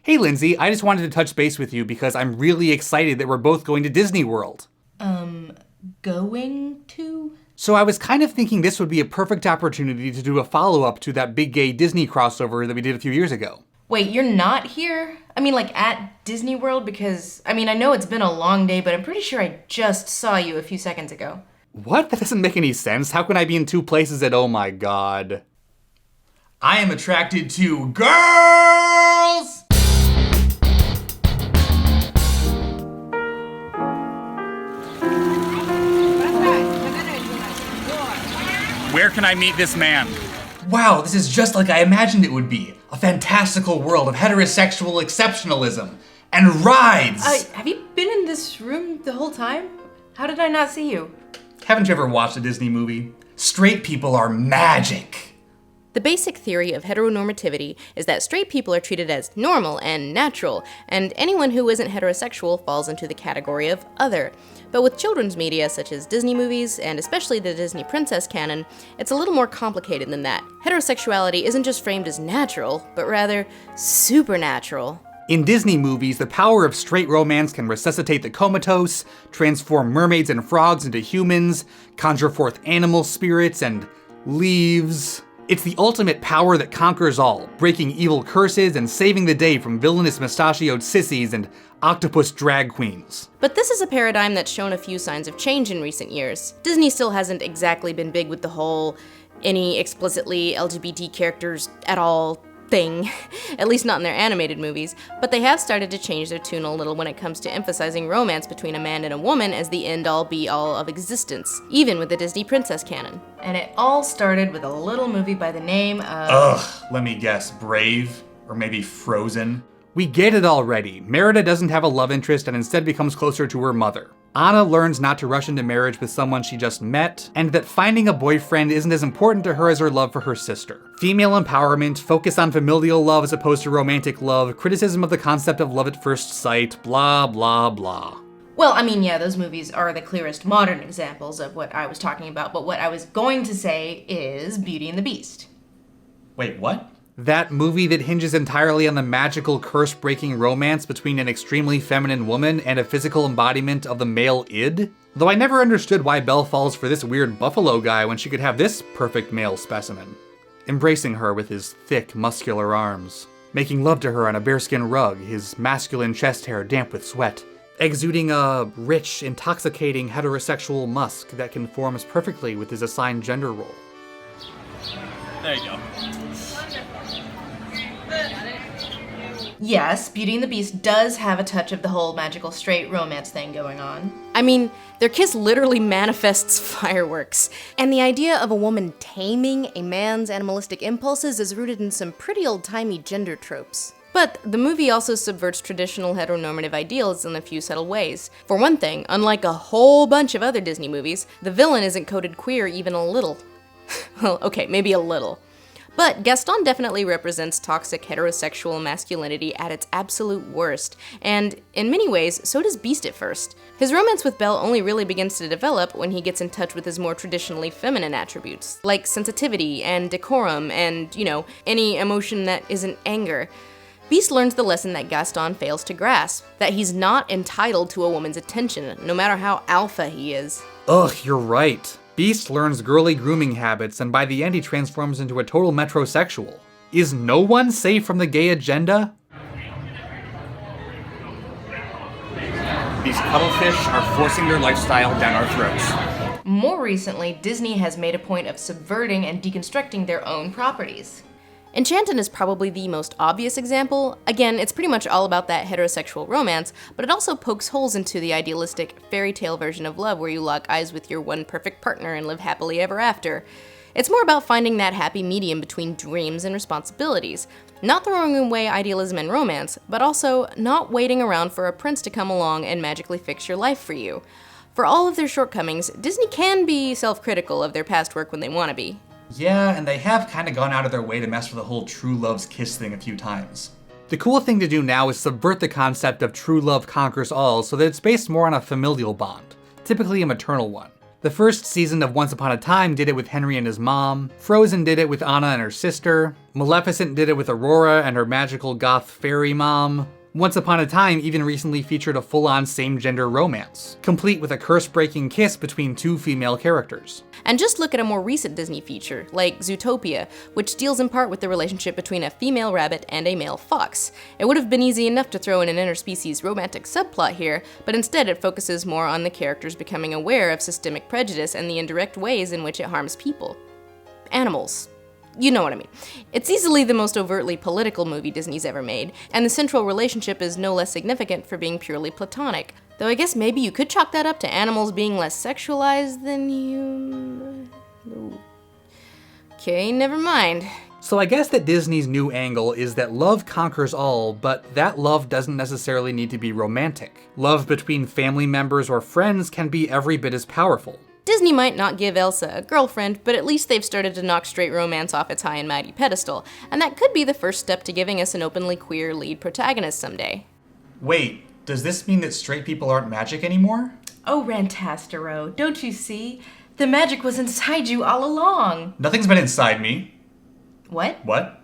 Hey Lindsay, I just wanted to touch base with you because I'm really excited that we're both going to Disney World. Going to? So I was kind of thinking this would be a perfect opportunity to do a follow-up to that big gay Disney crossover that we did a few years ago. Wait, you're not here? I mean, like, at Disney World? Because, I know it's been a long day, but I'm pretty sure I just saw you a few seconds ago. What? That doesn't make any sense. How can I be in two places at oh my god? I am attracted to girls! Where can I meet this man? Wow, this is just like I imagined it would be. A fantastical world of heterosexual exceptionalism. And rides! Have you been in this room the whole time? How did I not see you? Haven't you ever watched a Disney movie? Straight people are magic. The basic theory of heteronormativity is that straight people are treated as normal and natural, and anyone who isn't heterosexual falls into the category of other. But with children's media such as Disney movies, and especially the Disney princess canon, it's a little more complicated than that. Heterosexuality isn't just framed as natural, but rather supernatural. In Disney movies, the power of straight romance can resuscitate the comatose, transform mermaids and frogs into humans, conjure forth animal spirits, and leaves. It's the ultimate power that conquers all, breaking evil curses and saving the day from villainous mustachioed sissies and octopus drag queens. But this is a paradigm that's shown a few signs of change in recent years. Disney still hasn't exactly been big with the whole any explicitly LGBT characters at all thing, at least not in their animated movies, but they have started to change their tune a little when it comes to emphasizing romance between a man and a woman as the end-all be-all of existence, even with the Disney princess canon. And it all started with a little movie by the name of... Let me guess, Brave? Or maybe Frozen? We get it already. Merida doesn't have a love interest and instead becomes closer to her mother. Anna learns not to rush into marriage with someone she just met, and that finding a boyfriend isn't as important to her as her love for her sister. Female empowerment, focus on familial love as opposed to romantic love, criticism of the concept of love at first sight, blah blah blah. Well, yeah, those movies are the clearest modern examples of what I was talking about, but what I was going to say is Beauty and the Beast. Wait, what? That movie that hinges entirely on the magical, curse-breaking romance between an extremely feminine woman and a physical embodiment of the male id? Though I never understood why Belle falls for this weird buffalo guy when she could have this perfect male specimen. Embracing her with his thick, muscular arms. Making love to her on a bearskin rug, his masculine chest hair damp with sweat. Exuding a rich, intoxicating heterosexual musk that conforms perfectly with his assigned gender role. There you go. Yes, Beauty and the Beast does have a touch of the whole magical straight romance thing going on. Their kiss literally manifests fireworks. And the idea of a woman taming a man's animalistic impulses is rooted in some pretty old-timey gender tropes. But the movie also subverts traditional heteronormative ideals in a few subtle ways. For one thing, unlike a whole bunch of other Disney movies, the villain isn't coded queer even a little. Well, okay, maybe a little. But Gaston definitely represents toxic heterosexual masculinity at its absolute worst, and in many ways, so does Beast at first. His romance with Belle only really begins to develop when he gets in touch with his more traditionally feminine attributes, like sensitivity and decorum and, any emotion that isn't anger. Beast learns the lesson that Gaston fails to grasp, that he's not entitled to a woman's attention, no matter how alpha he is. Ugh, you're right. Beast learns girly grooming habits, and by the end he transforms into a total metrosexual. Is no one safe from the gay agenda? These cuttlefish are forcing their lifestyle down our throats. More recently, Disney has made a point of subverting and deconstructing their own properties. Enchanted is probably the most obvious example. Again, it's pretty much all about that heterosexual romance, but it also pokes holes into the idealistic fairy tale version of love where you lock eyes with your one perfect partner and live happily ever after. It's more about finding that happy medium between dreams and responsibilities, not throwing away idealism and romance, but also not waiting around for a prince to come along and magically fix your life for you. For all of their shortcomings, Disney can be self-critical of their past work when they want to be. Yeah, and they have kind of gone out of their way to mess with the whole true love's kiss thing a few times. The cool thing to do now is subvert the concept of true love conquers all so that it's based more on a familial bond, typically a maternal one. The first season of Once Upon a Time did it with Henry and his mom, Frozen did it with Anna and her sister, Maleficent did it with Aurora and her magical goth fairy mom. Once Upon a Time even recently featured a full-on same-gender romance, complete with a curse-breaking kiss between two female characters. And just look at a more recent Disney feature, like Zootopia, which deals in part with the relationship between a female rabbit and a male fox. It would have been easy enough to throw in an interspecies romantic subplot here, but instead it focuses more on the characters becoming aware of systemic prejudice and the indirect ways in which it harms people. Animals. You know what I mean. It's easily the most overtly political movie Disney's ever made, and the central relationship is no less significant for being purely platonic. Though I guess maybe you could chalk that up to animals being less sexualized than humans. Okay, never mind. So I guess that Disney's new angle is that love conquers all, but that love doesn't necessarily need to be romantic. Love between family members or friends can be every bit as powerful. Disney might not give Elsa a girlfriend, but at least they've started to knock straight romance off its high and mighty pedestal, and that could be the first step to giving us an openly queer lead protagonist someday. Wait, does this mean that straight people aren't magic anymore? Oh, Rantastero, don't you see? The magic was inside you all along. Nothing's been inside me. What? What?